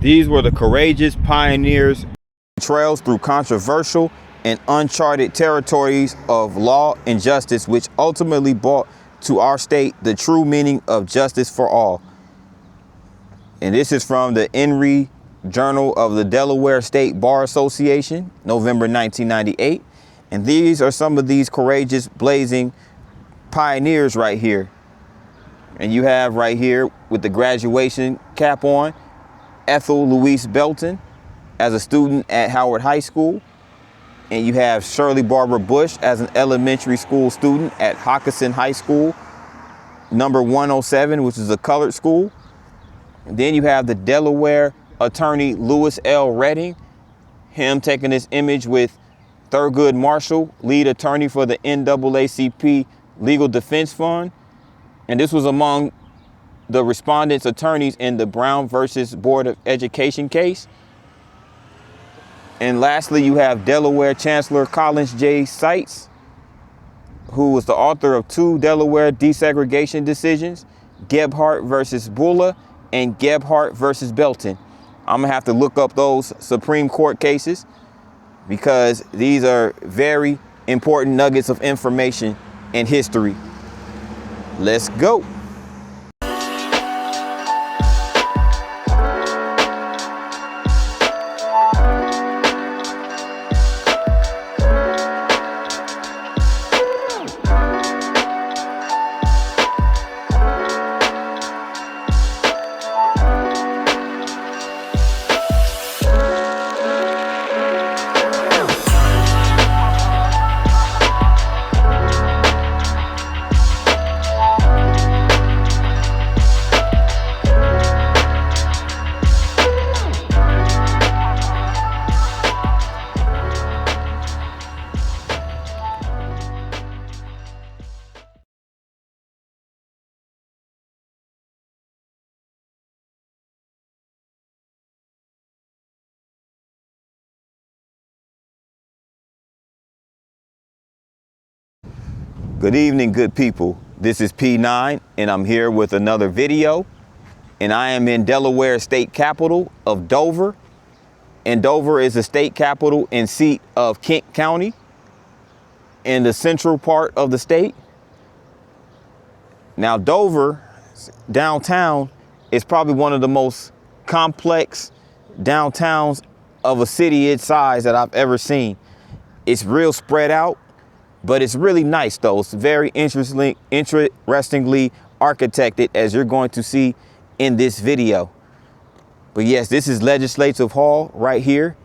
These were the courageous pioneers, trails through controversial and uncharted territories of law and justice, which ultimately brought to our state the true meaning of justice for all. And this is from the Henry Journal of the Delaware State Bar Association, November 1998. And these are some of these courageous, blazing pioneers right here. And you have right here with the graduation cap on, Ethel Louise Belton as a student at Howard High School. And you have Shirley Barbara Bush as an elementary school student at Hockerson High School, number 107, which is a colored school. And then you have the Delaware attorney Lewis L. Redding, him taking this image with Thurgood Marshall, lead attorney for the NAACP Legal Defense Fund. And this was among the respondents' attorneys in the Brown versus Board of Education case. And lastly, you have Delaware Chancellor Collins J. Seitz, who was the author of 2 Delaware desegregation decisions, Gebhardt versus Bulla and Gebhardt versus Belton. I'm gonna have to look up those Supreme Court cases because these are very important nuggets of information and history. Let's go. Good evening, good people. This is P9 and I'm here with another video, and I am in Delaware state capital of Dover. And Dover is the state capital and seat of Kent County in the central part of the state. Now Dover downtown is probably one of the most complex downtowns of a city its size that I've ever seen. It's real spread out, but it's really nice though. It's very interestingly architected, as you're going to see in this video. But yes, this is Legislative Hall right here.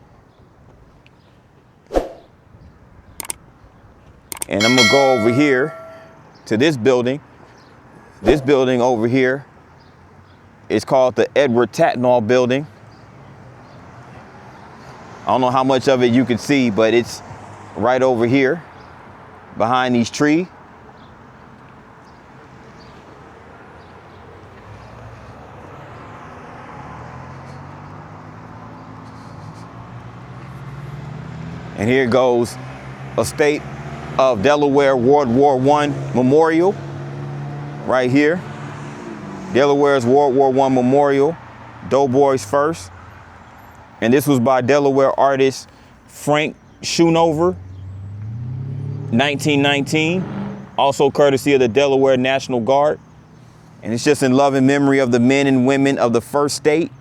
And I'm gonna go over here to this building. This building over here is called the Edward Tatnall Building. I don't know how much of it you can see, but it's right over here behind these trees. And here goes a State of Delaware World War I memorial right here. Delaware's World War I memorial, Doughboys First. And this was by Delaware artist Frank Schoonover, 1919, also courtesy of the Delaware National Guard. And it's just in love and memory of the men and women of the first state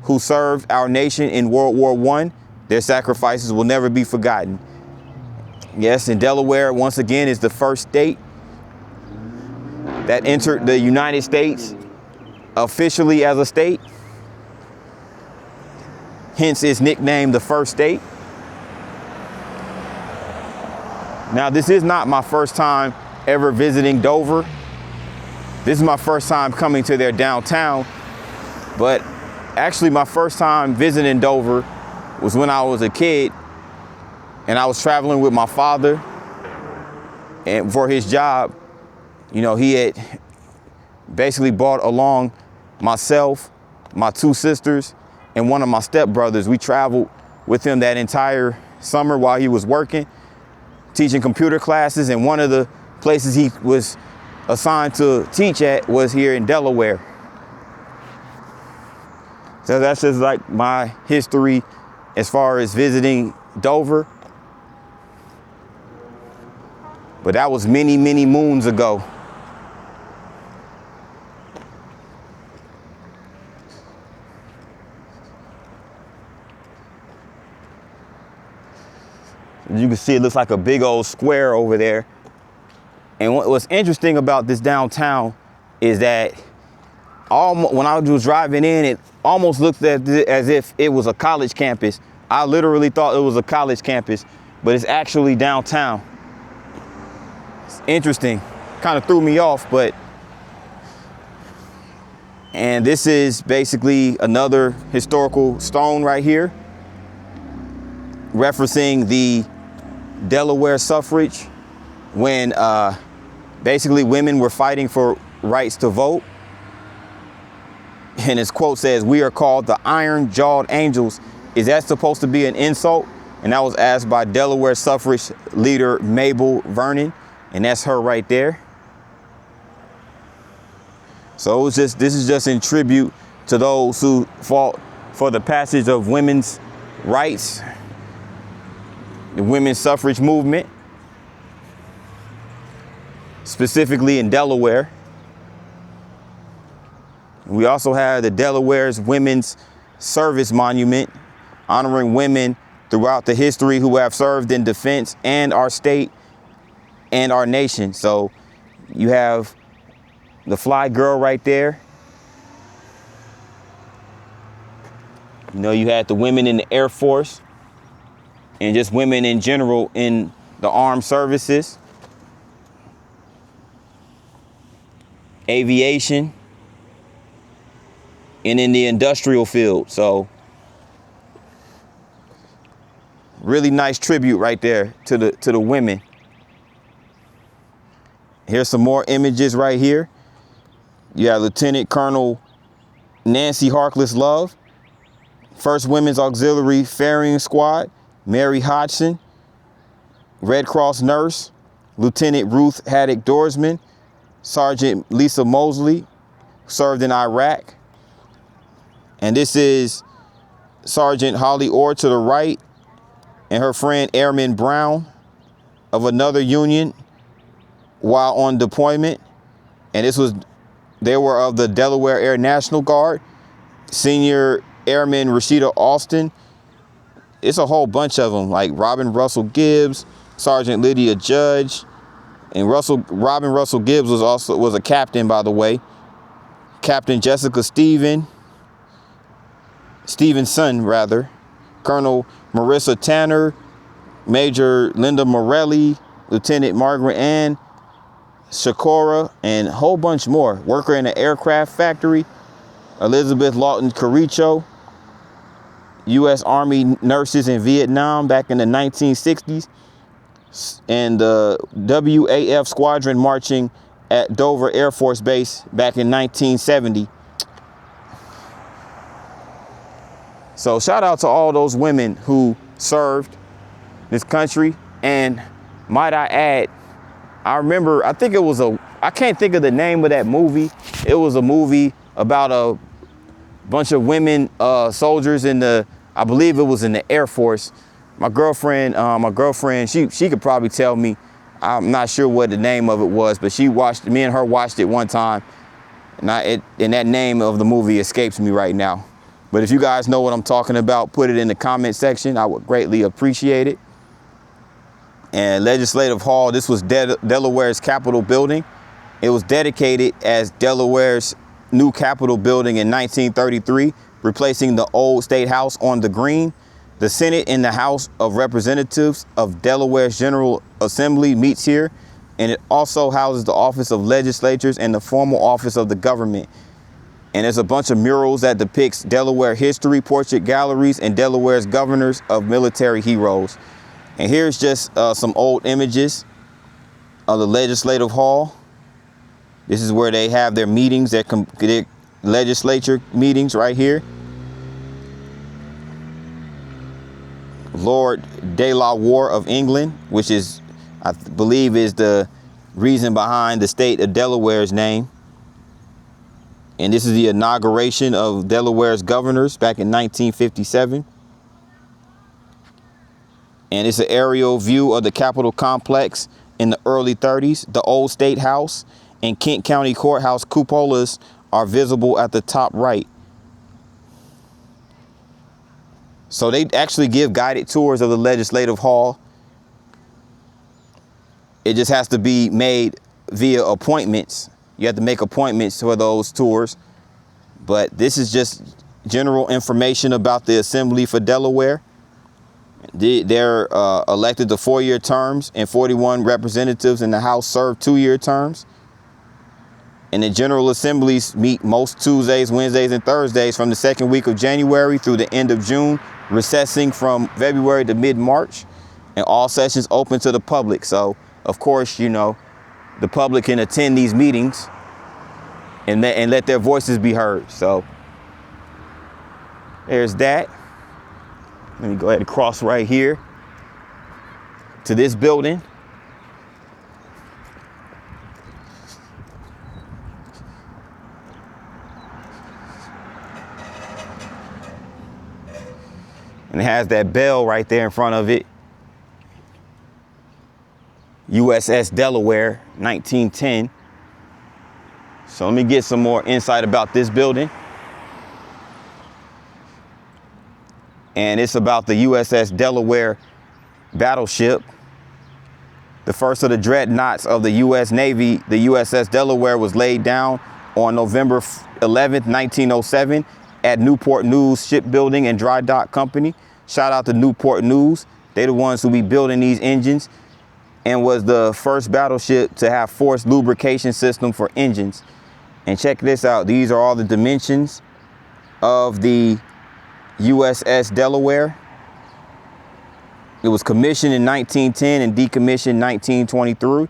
who served our nation in World War I. Their sacrifices will never be forgotten. Yes, and Delaware, once again, is the first state that entered the United States officially as a state. Hence its nickname, the first state. Now, this is not my first time ever visiting Dover. This is my first time coming to their downtown, but actually my first time visiting Dover was when I was a kid and I was traveling with my father, and for his job, you know, he had basically brought along myself, my 2 sisters, and one of my stepbrothers. We traveled with him that entire summer while he was working, teaching computer classes, and one of the places he was assigned to teach at was here in Delaware. So that's just like my history as far as visiting Dover. But that was many, many moons ago. You can see it looks like a big old square over there. And what's interesting about this downtown is that when I was driving in, it almost looked as if it was a college campus. I literally thought it was a college campus, but it's actually downtown. It's interesting. Kind of threw me off, but. And this is basically another historical stone right here, referencing the Delaware suffrage, when basically women were fighting for rights to vote. And his quote says, "We are called the iron-jawed angels." Is that supposed to be an insult? And that was asked by Delaware suffrage leader Mabel Vernon. And that's her right there. So this is just in tribute to those who fought for the passage of women's rights, the women's suffrage movement, specifically in Delaware. We also have the Delaware's Women's Service Monument, honoring women throughout the history who have served in defense and our state and our nation. So you have the fly girl right there. You know, you had the women in the Air Force and just women in general in the armed services, aviation, and in the industrial field. So really nice tribute right there to the women. Here's some more images right here. You have Lieutenant Colonel Nancy Harkless Love, 1st Women's Auxiliary Ferrying Squad, Mary Hodgson, Red Cross nurse, Lieutenant Ruth Haddock Dorsman, Sergeant Lisa Mosley, served in Iraq. And this is Sergeant Holly Orr to the right, and her friend Airman Brown of another union while on deployment. And they were of the Delaware Air National Guard. Senior Airman Rashida Austin. It's a whole bunch of them, like Robin Russell Gibbs, Sergeant Lydia Judge, and Robin Russell Gibbs was a captain, by the way. Captain Jessica Stevenson, Colonel Marissa Tanner, Major Linda Morelli, Lieutenant Margaret Ann Shakora, and a whole bunch more. Worker in the aircraft factory, Elizabeth Lawton Caricho, U.S. Army nurses in Vietnam back in the 1960s, and the WAF squadron marching at Dover Air Force Base back in 1970. So shout out to all those women who served this country. And might I add, I think it was I can't think of the name of that movie. It was a movie about a bunch of women soldiers I believe it was in the Air Force. My girlfriend, she could probably tell me. I'm not sure what the name of it was, but me and her watched it one time. And that name of the movie escapes me right now. But if you guys know what I'm talking about, put it in the comment section. I would greatly appreciate it. And Legislative Hall, this was Delaware's Capitol building. It was dedicated as Delaware's new Capitol building in 1933, replacing the old State House on the green. The Senate and the House of Representatives of Delaware's General Assembly meets here, and it also houses the Office of Legislatures and the formal office of the government. And there's a bunch of murals that depicts Delaware history, portrait galleries, and Delaware's governors of military heroes. And here's just some old images of the Legislative Hall. This is where they have their meetings, their legislature meetings right here. Lord Delaware of England, which I believe is the reason behind the state of Delaware's name. And this is the inauguration of Delaware's governors back in 1957. And it's an aerial view of the Capitol complex in the early 30s. The old State House and Kent County Courthouse cupolas are visible at the top right. So they actually give guided tours of the Legislative Hall. It just has to be made via appointments. You have to make appointments for those tours. But this is just general information about the Assembly for Delaware. They're elected to 4-year terms, and 41 representatives in the House serve 2-year terms. And the General Assemblies meet most Tuesdays, Wednesdays, and Thursdays from the second week of January through the end of June, recessing from February to mid-March, and all sessions open to the public. So, of course, you know, the public can attend these meetings and let their voices be heard. So there's that. Let me go ahead and cross right here to this building. And it has that bell right there in front of it. USS Delaware, 1910. So let me get some more insight about this building. And it's about the USS Delaware battleship. The first of the dreadnoughts of the U.S. Navy, the USS Delaware, was laid down on November 11th, 1907 at Newport News Shipbuilding and Dry Dock Company. Shout out to Newport News. They're the ones who be building these engines, and was the first battleship to have forced lubrication system for engines. And check this out. These are all the dimensions of the USS Delaware. It was commissioned in 1910 and decommissioned in 1923.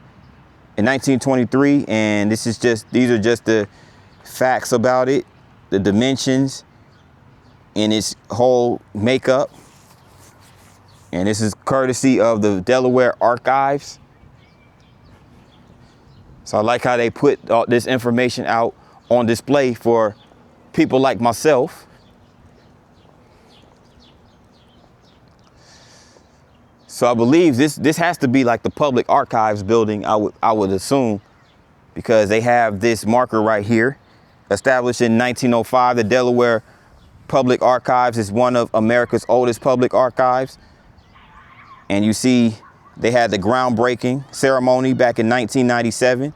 And these are just the facts about it, the dimensions and its whole makeup. And this is courtesy of the Delaware Archives. So I like how they put all this information out on display for people like myself. So I believe this has to be like the Public Archives building, I would assume, because they have this marker right here. Established in 1905, the Delaware Public Archives is one of America's oldest public archives. And you see they had the groundbreaking ceremony back in 1997.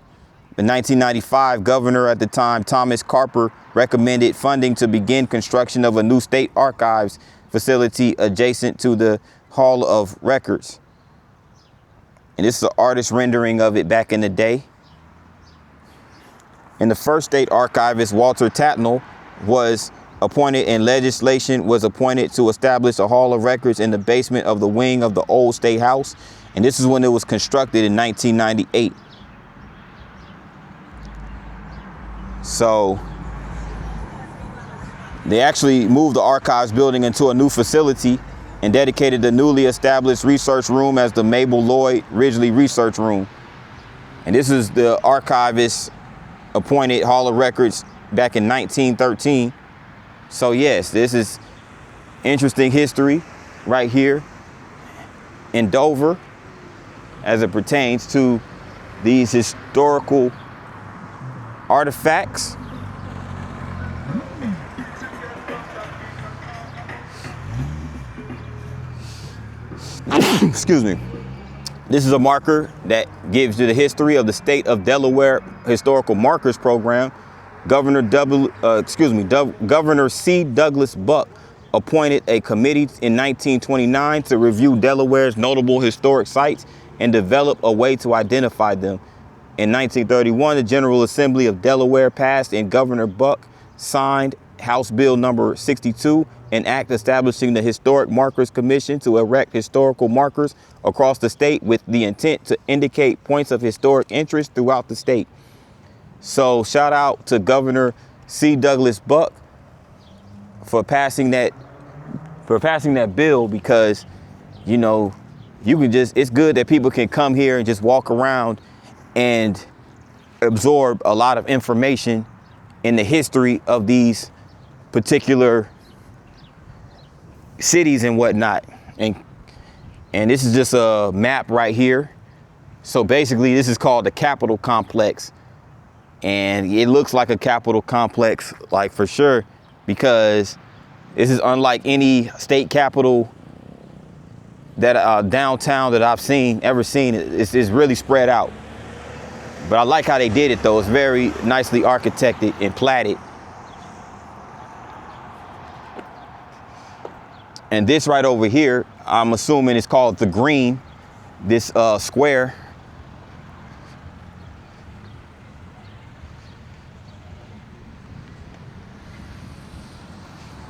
In 1995, Governor at the time, Thomas Carper, recommended funding to begin construction of a new state archives facility adjacent to the Hall of Records. And this is an artist rendering of it back in the day. And the first state archivist, Walter Tatnall, was appointed, and legislation was appointed to establish a Hall of Records in the basement of the wing of the old State House. And this is when it was constructed in 1998. So they actually moved the archives building into a new facility and dedicated the newly established research room as the Mabel Lloyd Ridgely Research Room. And this is the archivist appointed Hall of Records back in 1913. So yes, this is interesting history right here in Dover as it pertains to these historical artifacts. Excuse me. This is a marker that gives you the history of the state of Delaware Historical Markers Program. Governor C. Douglas Buck appointed a committee in 1929 to review Delaware's notable historic sites and develop a way to identify them. In 1931, the General Assembly of Delaware passed, and Governor Buck signed House Bill number 62, an act establishing the Historic Markers Commission to erect historical markers across the state with the intent to indicate points of historic interest throughout the state. So shout out to Governor C. Douglas Buck for passing that bill, because, you know, it's good that people can come here and just walk around and absorb a lot of information in the history of these particular cities and whatnot. And this is just a map right here. So basically this is called the Capitol Complex, and it looks like a Capitol Complex, like for sure, because this is unlike any state capitol that downtown that I've ever seen. It's really spread out. But I like how they did it though. It's very nicely architected and platted. And this right over here, I'm assuming it's called the Green, this square.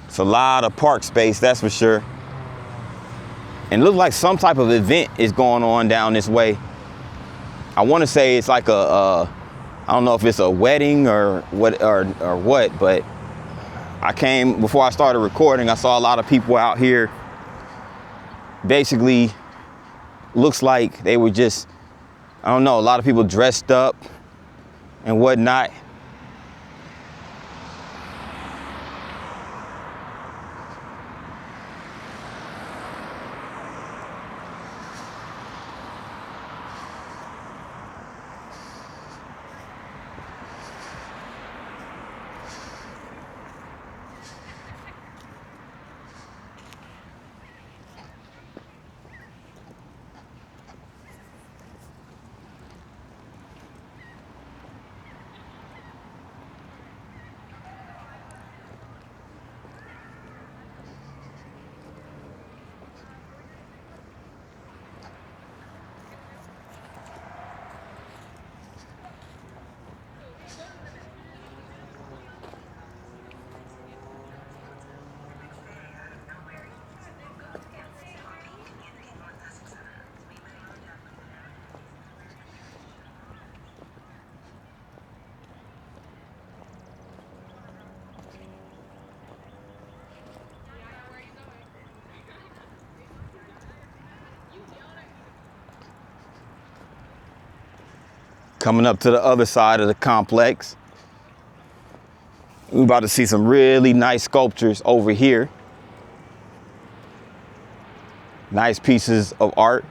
It's a lot of park space, that's for sure. And it looks like some type of event is going on down this way. I want to say it's like I don't know if it's a wedding or what, but I came, before I started recording, I saw a lot of people out here. Basically, looks like they were just, I don't know, a lot of people dressed up and whatnot. Coming up to the other side of the complex, we're about to see some really nice sculptures over here. Nice pieces of art.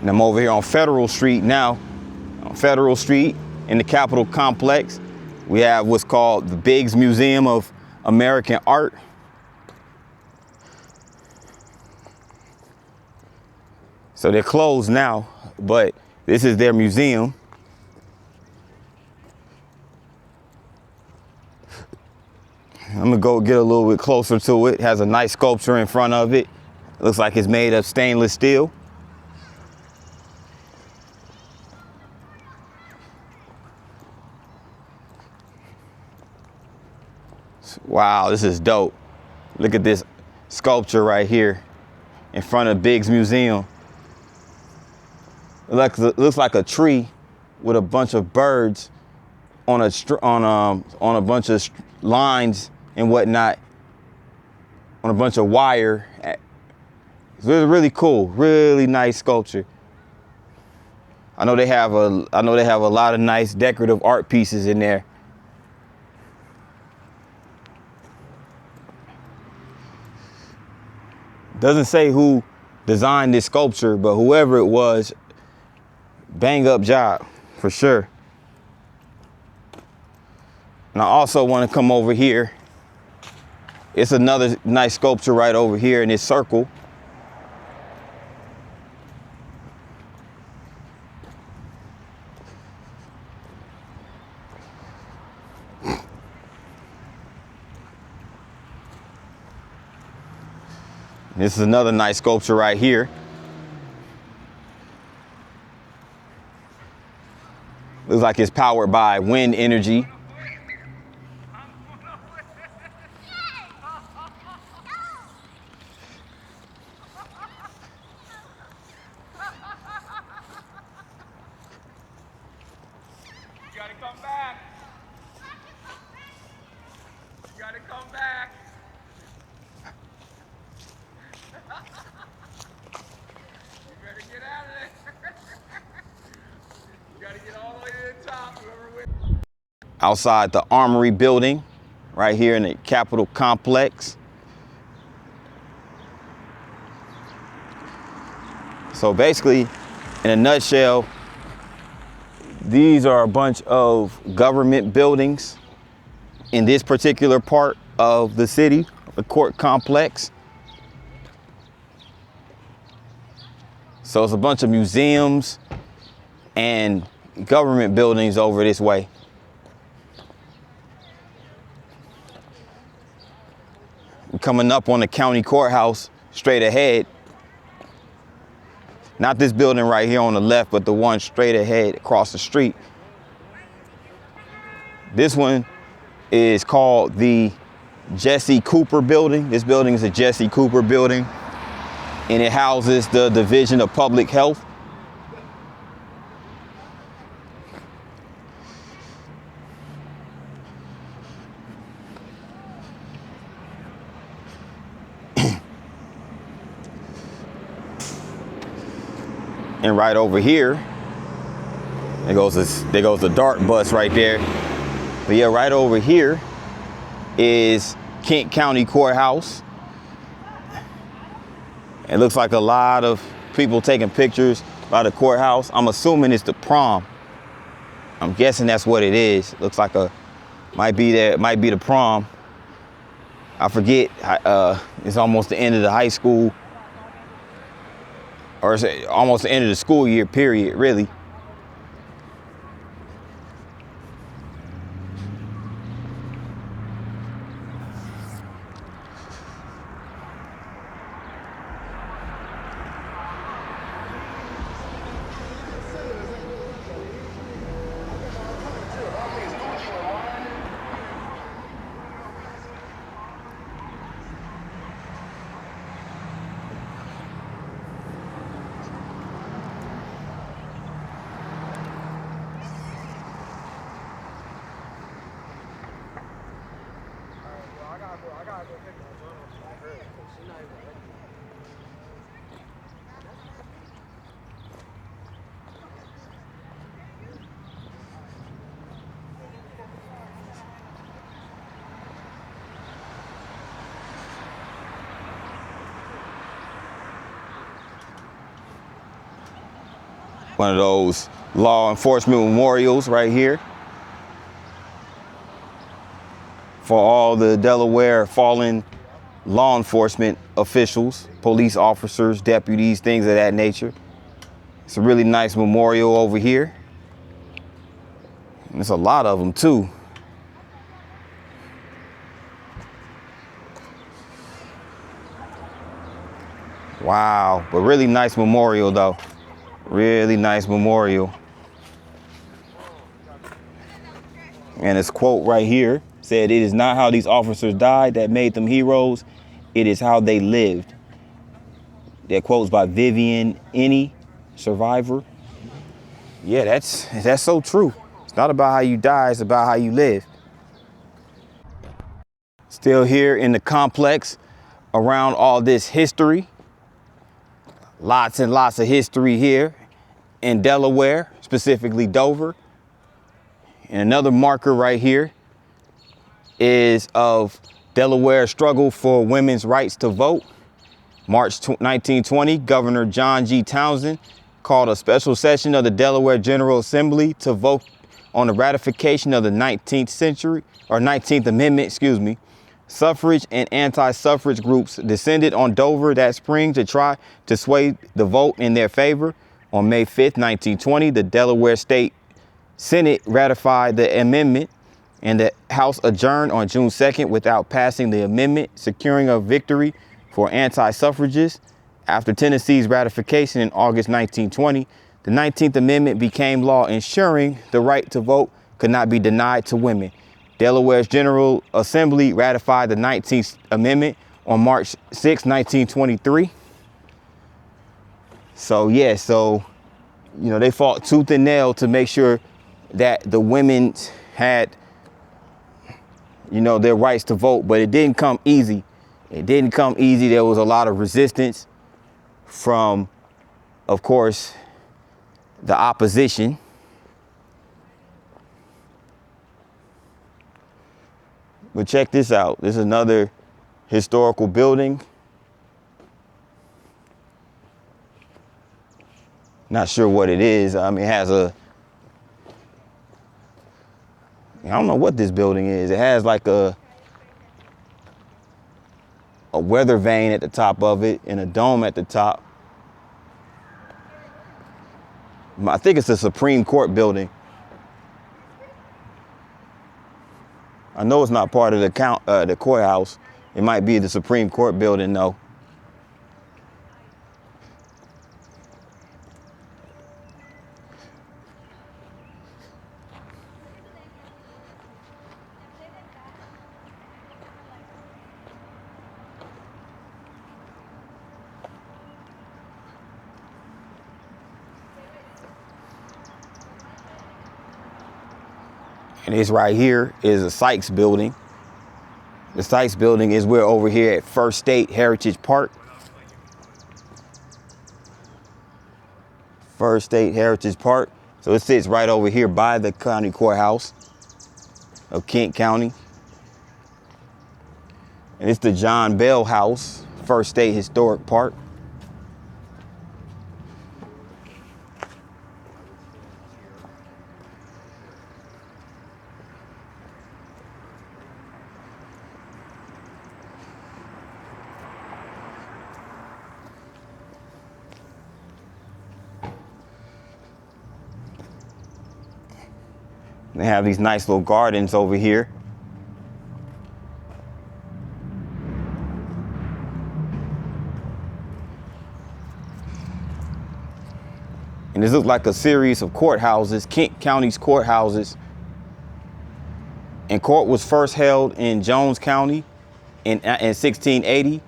And I'm over here on Federal Street now. On Federal Street in the Capitol Complex, we have what's called the Biggs Museum of American Art. So they're closed now, but this is their museum. I'm gonna go get a little bit closer to it. It has a nice sculpture in front of it. It looks like it's made of stainless steel. Wow, this is dope. Look at this sculpture right here in front of Biggs Museum. It looks like a tree with a bunch of birds on a bunch of lines and whatnot, on a bunch of wire. It's really cool, really nice sculpture. I know they have a lot of nice decorative art pieces in there. Doesn't say who designed this sculpture, but whoever it was, bang up job for sure. And I also want to come over here. It's another nice sculpture right over here in this circle. This is another nice sculpture right here. Looks like it's powered by wind energy. gotta come back. You better get out of there. You gotta get all the way to the top. Whoever wins. Outside the Armory building, right here in the Capitol complex. So basically, in a nutshell, these are a bunch of government buildings in this particular part of the city, the court complex. So it's a bunch of museums and government buildings over this way. Coming up on the county courthouse straight ahead. Not this building right here on the left, but the one straight ahead across the street. This one is called the Jesse Cooper building. This building is a Jesse Cooper building, and it houses the Division of Public Health. And right over here, there goes the DART bus right there. But yeah, right over here is Kent County Courthouse. It looks like a lot of people taking pictures by the courthouse. I'm assuming it's the prom. I'm guessing that's what it is. Looks like might be the prom. I forget. It's almost the end of the high school, or it's almost the end of the school year period, really. One of those law enforcement memorials right here for all the Delaware fallen law enforcement officials, police officers, deputies, things of that nature. It's a really nice memorial over here. And there's a lot of them too. Wow, but really nice memorial though. Really nice memorial. And this quote right here said, "It is not how these officers died that made them heroes. It is how they lived." That quote's by Vivian Ennie, survivor. Yeah, that's so true. It's not about how you die, it's about how you live. Still here in the complex around all this history. Lots and lots of history here in Delaware, specifically Dover. And another marker right here is of Delaware's struggle for women's rights to vote. March 1920, Governor John G. Townsend called a special session of the Delaware General Assembly to vote on the ratification of the 19th Amendment, Suffrage and anti-suffrage groups descended on Dover that spring to try to sway the vote in their favor. On May 5th, 1920, the Delaware State Senate ratified the amendment, and the House adjourned on June 2nd without passing the amendment, securing a victory for anti-suffragists. After Tennessee's ratification in August 1920, the 19th Amendment became law, ensuring the right to vote could not be denied to women. Delaware's General Assembly ratified the 19th Amendment on March 6, 1923. So yeah, they fought tooth and nail to make sure that the women had you know, their rights to vote, but it didn't come easy. It didn't come easy. There was a lot of resistance from, of course, the opposition. But check this out. This is another historical building. Not sure what it is. I mean, it has I don't know what this building is. It has like a weather vane at the top of it and a dome at the top. I think it's a Supreme Court building. I know it's not part of the courthouse. It might be the Supreme Court building though. And this right here is a Sykes building. The Sykes building is where over here at First State Heritage Park. First State Heritage Park. So it sits right over here by the county courthouse of Kent County. And it's the John Bell House, First State Historic Park. They have these nice little gardens over here. And this looks like a series of courthouses, Kent County's courthouses. And court was first held in Jones County in 1680.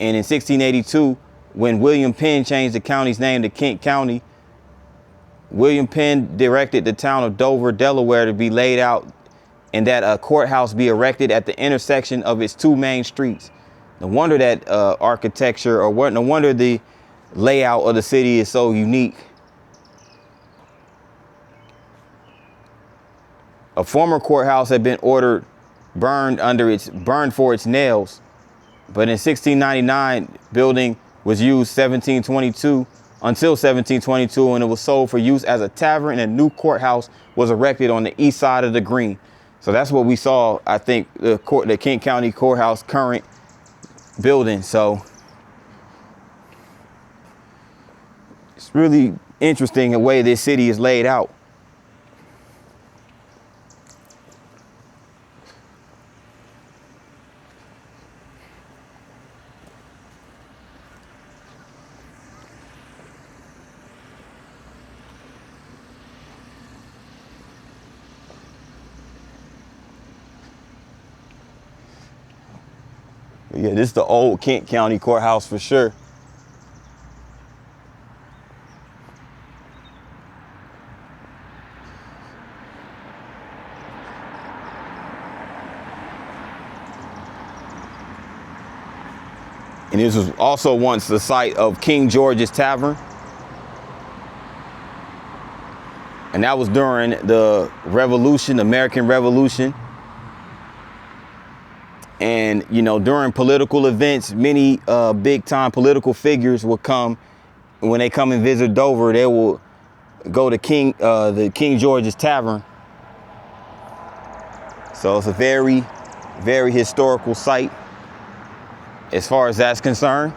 And in 1682, when William Penn changed the county's name to Kent County, William Penn directed the town of Dover, Delaware to be laid out and that a courthouse be erected at the intersection of its two main streets. No wonder that architecture, or no wonder the layout of the city is so unique. A former courthouse had been ordered burned for its nails, but in 1699, building was used 1722 until 1722, and it was sold for use as a tavern, and a new courthouse was erected on the east side of the green. So that's what we saw, I think, the Kent County Courthouse current building. So it's really interesting the way this city is laid out. Yeah, this is the old Kent County Courthouse for sure. And this was also once the site of King George's Tavern. And that was during the Revolution, American Revolution. And, you know, during political events, many big time political figures will come. When they come and visit Dover, they will go to the King George's Tavern. So it's a very, very historical site as far as that's concerned.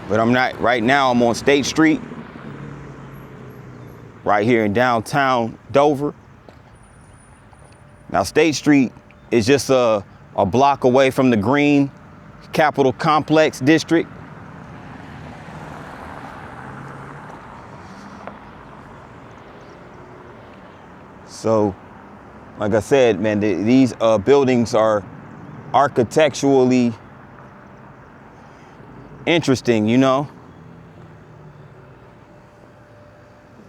But I'm not, right now I'm on State Street, right here in downtown Dover. Now State Street is just a block away from the green. Capitol Complex District. So, like I said, man, these buildings are architecturally interesting, you know.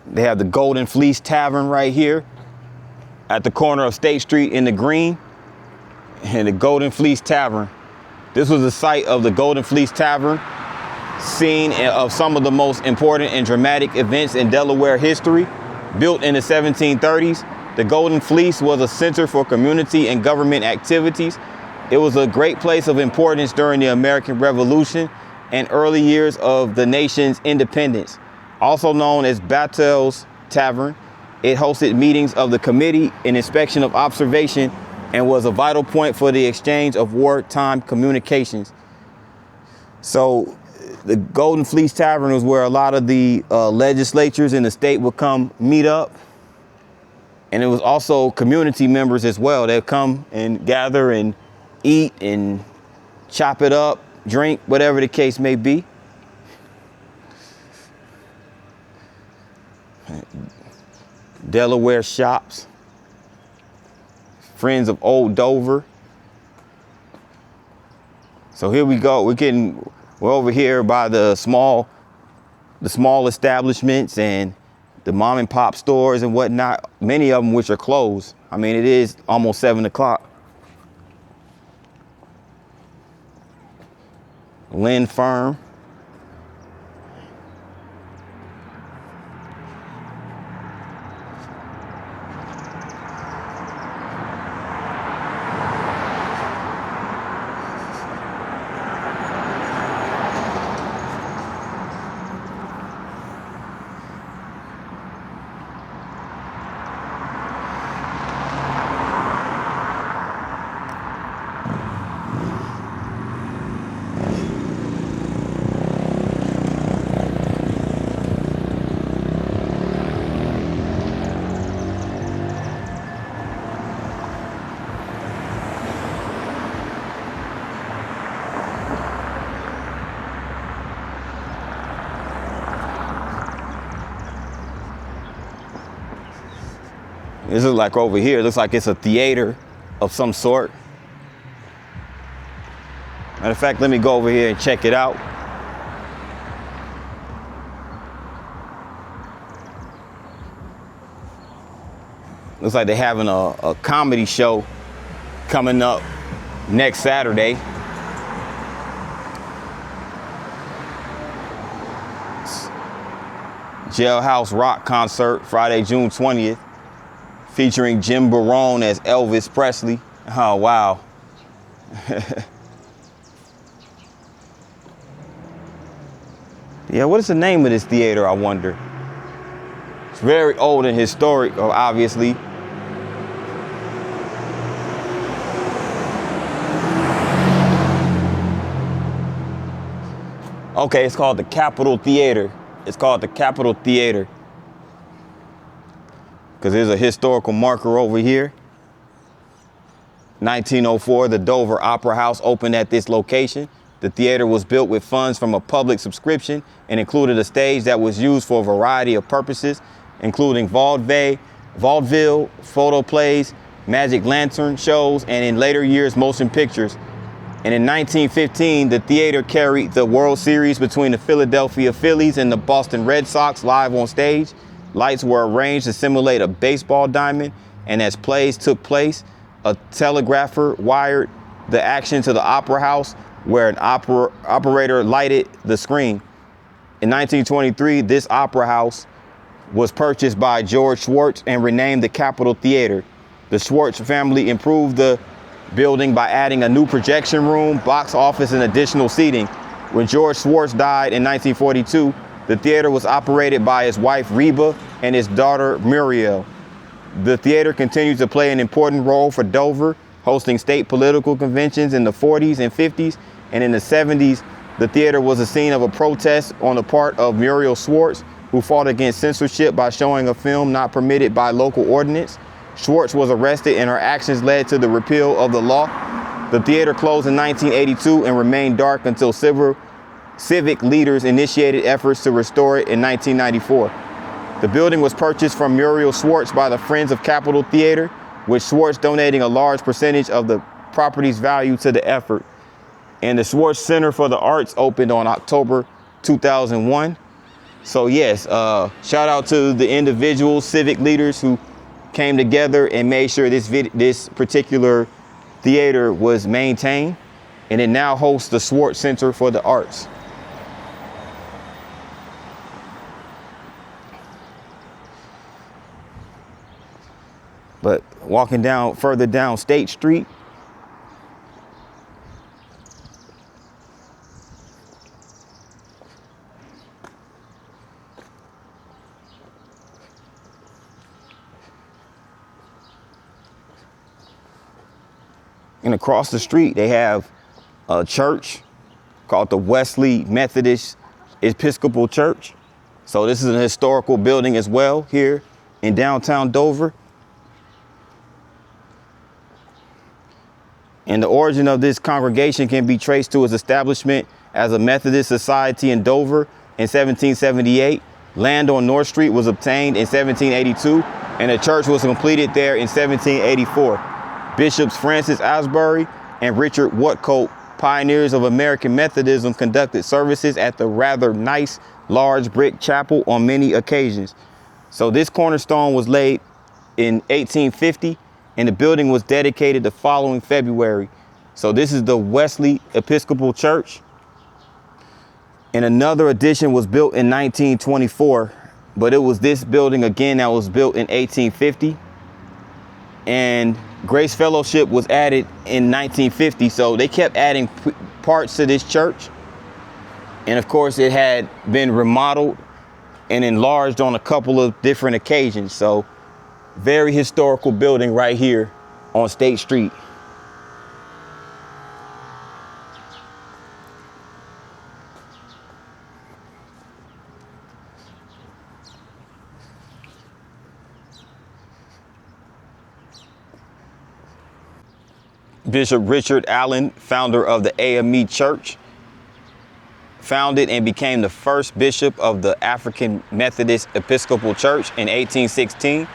They have the Golden Fleece Tavern right here at the corner of State Street in the Green, and the Golden Fleece Tavern. This was the site of the Golden Fleece Tavern, scene of some of the most important and dramatic events in Delaware history. Built in the 1730s, the Golden Fleece was a center for community and government activities. It was a great place of importance during the American Revolution and early years of the nation's independence. Also known as Battle's Tavern, it hosted meetings of the Committee in Inspection of Observation and was a vital point for the exchange of wartime communications. So the Golden Fleece Tavern was where a lot of the legislatures in the state would come meet up. And it was also community members as well. They'd come and gather and eat and chop it up, drink, whatever the case may be. Delaware shops. Friends of Old Dover. So here we go. We're over here by the small establishments and the mom and pop stores and whatnot, many of them which are closed. I mean, it is almost 7 o'clock. Lynn Firm. This is like over here. It looks like it's a theater of some sort. Matter of fact, let me go over here and check it out. Looks like they're having a comedy show coming up next Saturday. Jailhouse Rock concert, Friday, June 20th. Featuring Jim Barone as Elvis Presley. Oh, wow. Yeah, what is the name of this theater, I wonder? It's very old and historic, obviously. Okay, it's called the Capitol Theater. It's called the Capitol Theater. Because there's a historical marker over here. 1904, the Dover Opera House opened at this location. The theater was built with funds from a public subscription and included a stage that was used for a variety of purposes, including vaudeville, photo plays, magic lantern shows, and in later years, motion pictures. And in 1915, the theater carried the World Series between the Philadelphia Phillies and the Boston Red Sox live on stage. Lights were arranged to simulate a baseball diamond, and as plays took place, a telegrapher wired the action to the opera house where an operator lighted the screen. In 1923, this opera house was purchased by George Schwartz and renamed the Capitol Theater. The Schwartz family improved the building by adding a new projection room, box office, and additional seating. When George Schwartz died in 1942, the theater was operated by his wife Reba and his daughter Muriel. The theater continued to play an important role for Dover, hosting state political conventions in the 40s and 50s, and in the 70s, the theater was a scene of a protest on the part of Muriel Schwartz, who fought against censorship by showing a film not permitted by local ordinance. Schwartz was arrested and her actions led to the repeal of the law The theater closed in 1982 and remained dark until civic leaders initiated efforts to restore it in 1994. The building was purchased from Muriel Schwartz by the Friends of Capitol Theater, with Schwartz donating a large percentage of the property's value to the effort. And the Schwartz Center for the Arts opened on October 2001. So yes, shout out to the individual civic leaders who came together and made sure this particular theater was maintained, and it now hosts the Schwartz Center for the Arts. But walking further down State Street, and across the street, they have a church called the Wesley Methodist Episcopal Church. So this is an historical building as well here in downtown Dover. And the origin of this congregation can be traced to its establishment as a Methodist society in Dover in 1778. Land on North Street was obtained in 1782, and a church was completed there in 1784. Bishops Francis Asbury and Richard Whatcoat, pioneers of American Methodism, conducted services at the rather nice, large brick chapel on many occasions. So this cornerstone was laid in 1850, and the building was dedicated the following February. So this is the Wesley Episcopal Church. And another addition was built in 1924, but it was this building again that was built in 1850. And Grace Fellowship was added in 1950. So they kept adding parts to this church. And of course, it had been remodeled and enlarged on a couple of different occasions. So very historical building right here on State Street. Bishop Richard Allen, founder of the AME Church, founded and became the first bishop of the African Methodist Episcopal Church in 1816.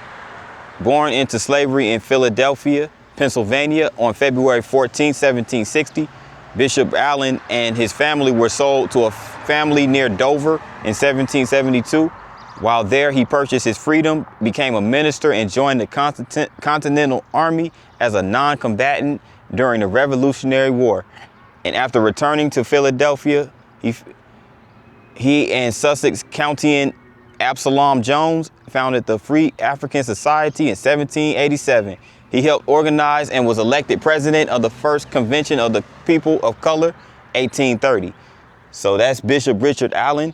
Born into slavery in Philadelphia, Pennsylvania on February 14, 1760, Bishop Allen and his family were sold to a family near Dover in 1772. While there, he purchased his freedom, became a minister, and joined the Continental Army as a non-combatant during the Revolutionary War. And after returning to Philadelphia, he and Sussex Countyan Absalom Jones founded the Free African Society in 1787. He helped organize and was elected president of the first convention of the people of color, 1830. So that's Bishop Richard Allen.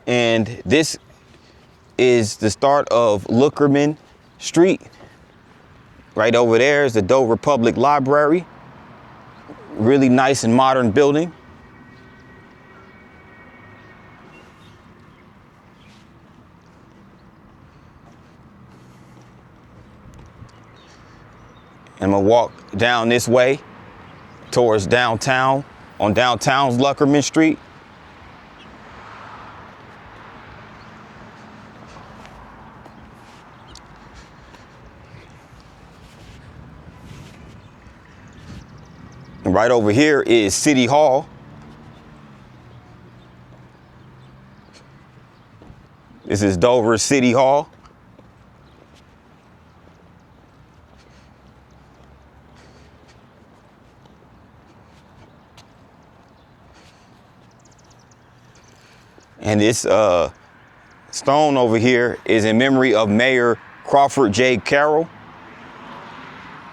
And this is the start of Lockerman Street. Right over there is the Dover Public Library. Really nice and modern building. I'm gonna walk down this way towards downtown, on downtown's Lockerman Street. And right over here is City Hall. This is Dover City Hall. And this stone over here is in memory of Mayor Crawford J. Carroll.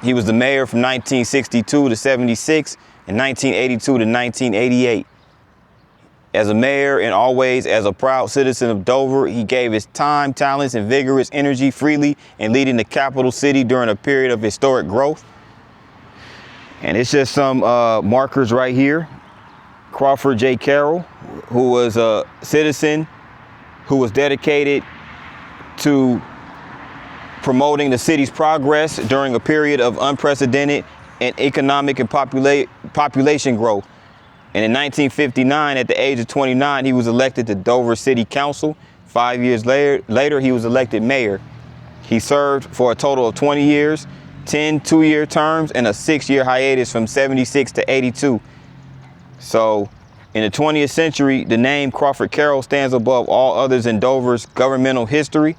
He was the mayor from 1962 to 76 and 1982 to 1988. As a mayor and always as a proud citizen of Dover, he gave his time, talents, and vigorous energy freely in leading the capital city during a period of historic growth. And it's just some markers right here. Crawford J. Carroll, who was a citizen who was dedicated to promoting the city's progress during a period of unprecedented and economic and population growth. And in 1959, at the age of 29, he was elected to Dover City Council. 5 years later, he was elected mayor. He served for a total of 20 years, 10 two-year terms, and a 6-year hiatus from 76 to 82. So in the 20th century, the name Crawford Carroll stands above all others in Dover's governmental history.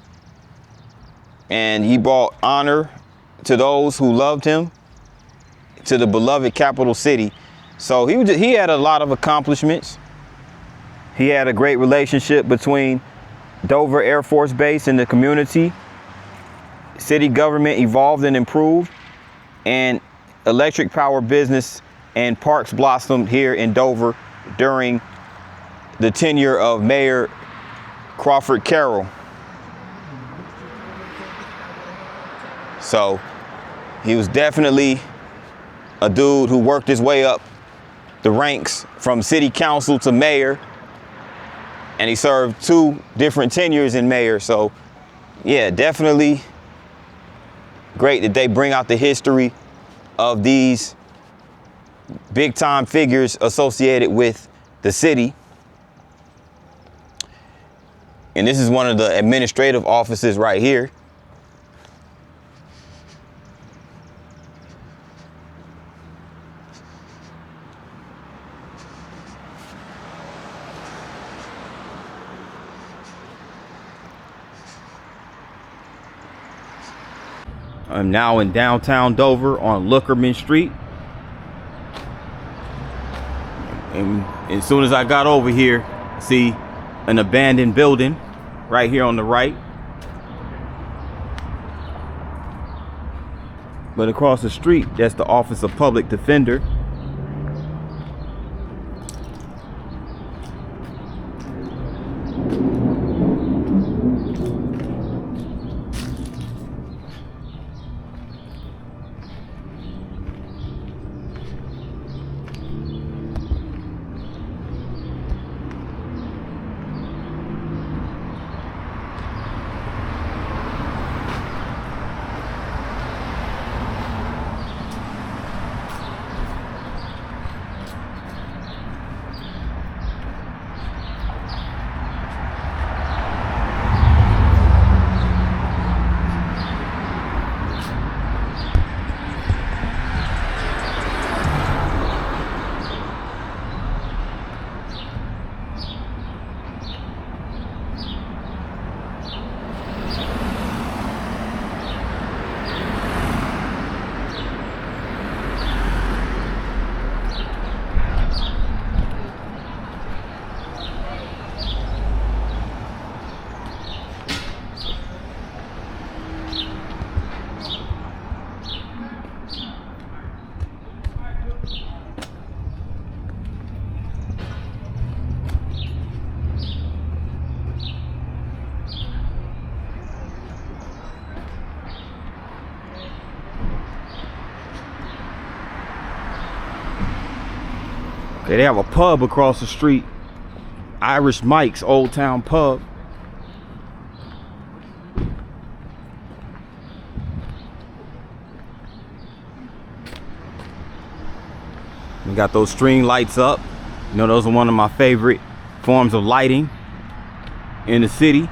And he brought honor to those who loved him, to the beloved capital city. So he had a lot of accomplishments. He had a great relationship between Dover Air Force Base and the community. City government evolved and improved, and electric power business and parks blossomed here in Dover during the tenure of Mayor Crawford Carroll. So he was definitely a dude who worked his way up the ranks from city council to mayor, and he served 2 different tenures in mayor. So yeah, definitely great that they bring out the history of these big time figures associated with the city. And this is one of the administrative offices right here. I'm now in downtown Dover on Lockerman Street. And as soon as I got over here, see an abandoned building right here on the right. But across the street, that's the Office of Public Defender. Okay, they have a pub across the street, Irish Mike's Old Town Pub. We got those string lights up. You know, those are one of my favorite forms of lighting in the city.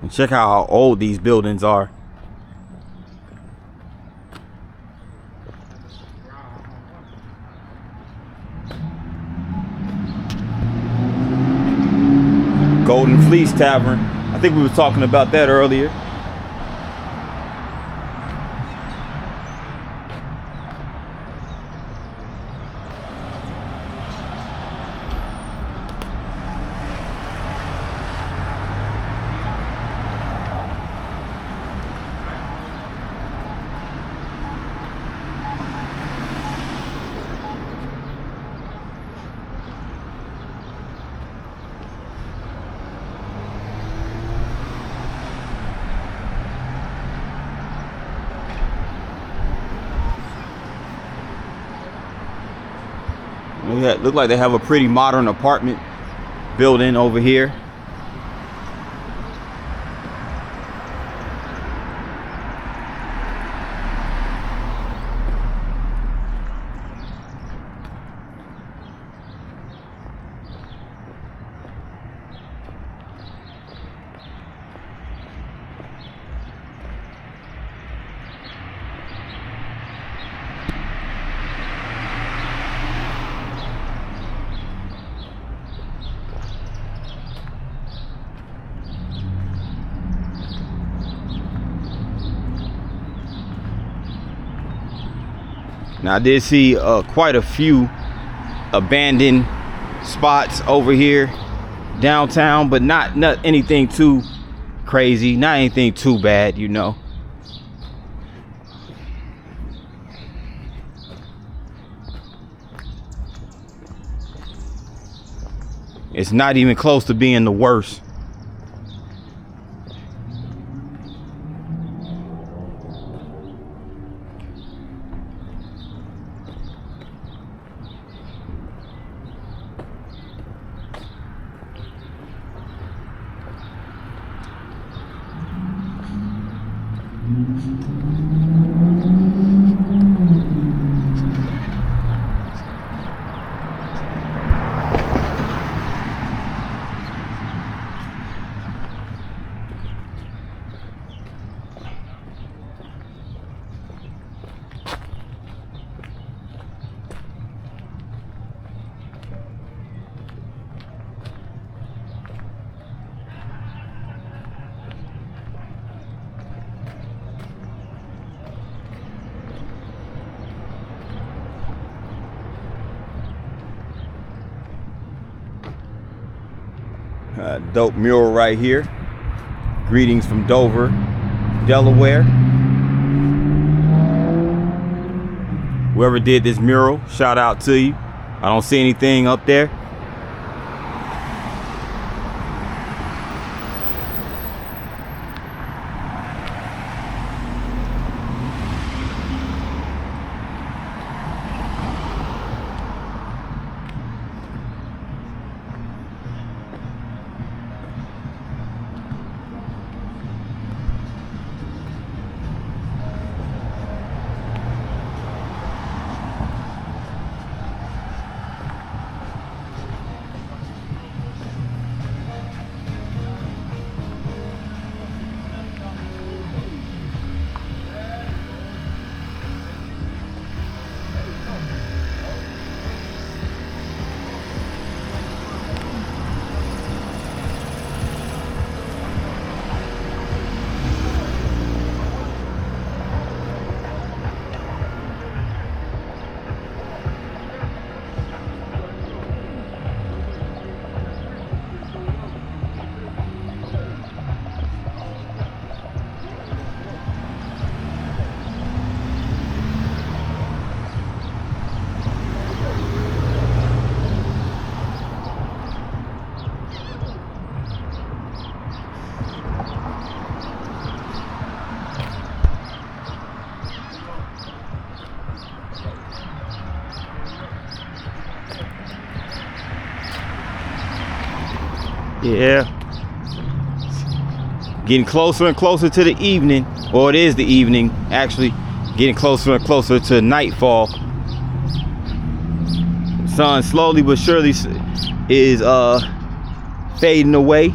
And check out how old these buildings are. Golden Fleece Tavern. I think we were talking about that earlier. Look like they have a pretty modern apartment building over here. Now I did see quite a few abandoned spots over here downtown, but not anything too crazy, not anything too bad, you know. It's not even close to being the worst. Dope mural right here. Greetings from Dover, Delaware. Whoever did this mural, shout out to you. I don't see anything up there. Yeah, getting closer and closer to the evening, or it is the evening actually, getting closer and closer to nightfall. The sun slowly but surely is fading away.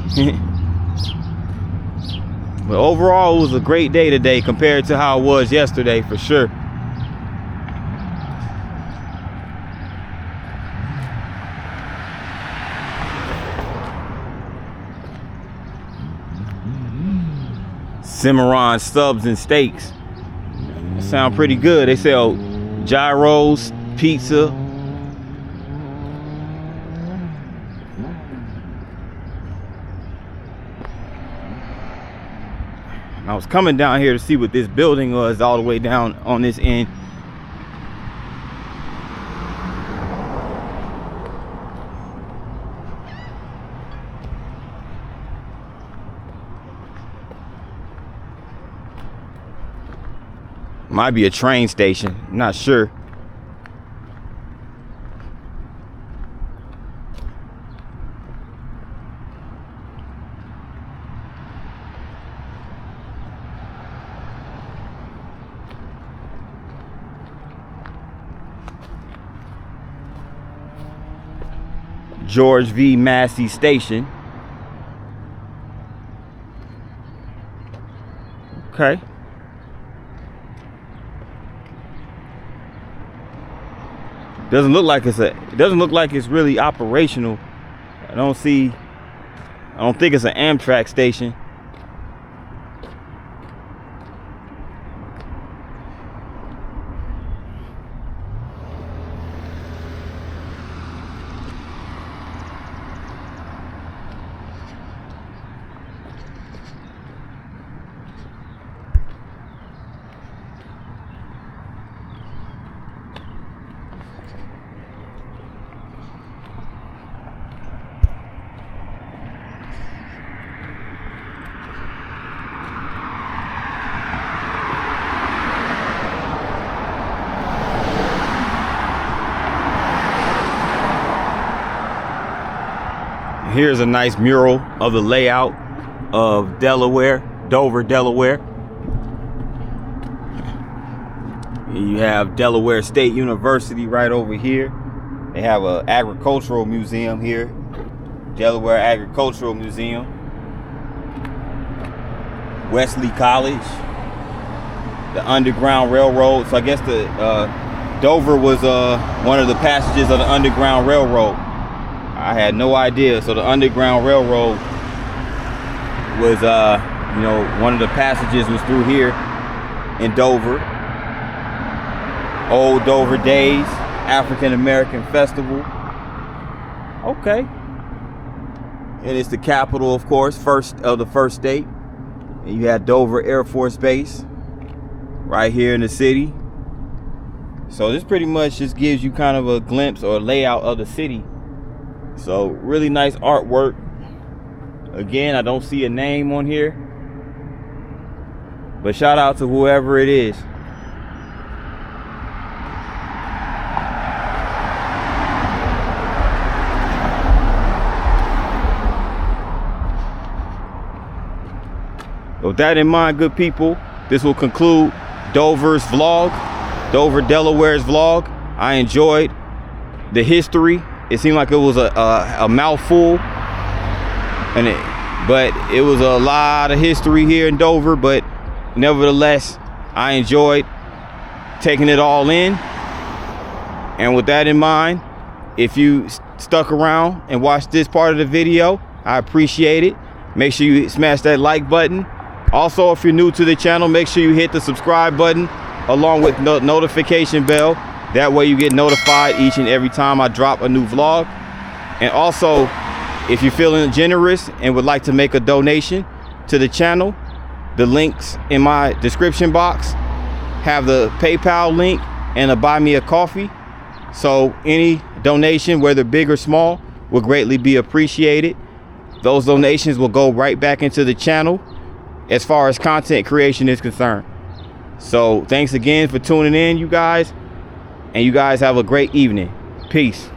But overall it was a great day today compared to how it was yesterday, for sure. Cimarron subs and steaks. That sound pretty good. They sell gyros, pizza. I was coming down here to see what this building was all the way down on this end. Might be a train station, not sure. George V. Massey Station. Okay. Doesn't look like it doesn't look like it's really operational. I don't think it's an Amtrak station. Here's a nice mural of the layout of Delaware, Dover, Delaware. You have Delaware State University right over here. They have an agricultural museum here, Delaware Agricultural Museum. Wesley College, the Underground Railroad. So I guess the Dover was one of the passages of the Underground Railroad. I had no idea. So the Underground Railroad was, you know, one of the passages was through here in Dover. Old Dover Days, African American Festival. Okay. And it's the capital, of course, first state. And you had Dover Air Force Base right here in the city. So this pretty much just gives you kind of a glimpse or layout of the city. So really nice artwork. Again, I don't see a name on here, but shout out to whoever it is. With that in mind, good people, this will conclude Dover's vlog, Dover, Delaware's vlog. I enjoyed the history. It seemed like it was a mouthful, but it was a lot of history here in Dover. But nevertheless, I enjoyed taking it all in. And with that in mind, if you stuck around and watched this part of the video, I appreciate it. Make sure you smash that like button. Also, if you're new to the channel, make sure you hit the subscribe button along with the notification bell. That way you get notified each and every time I drop a new vlog. And also, if you're feeling generous and would like to make a donation to the channel, the links in my description box have the PayPal link and a buy me a coffee. So any donation, whether big or small, will greatly be appreciated. Those donations will go right back into the channel as far as content creation is concerned. So thanks again for tuning in, you guys. And you guys have a great evening. Peace.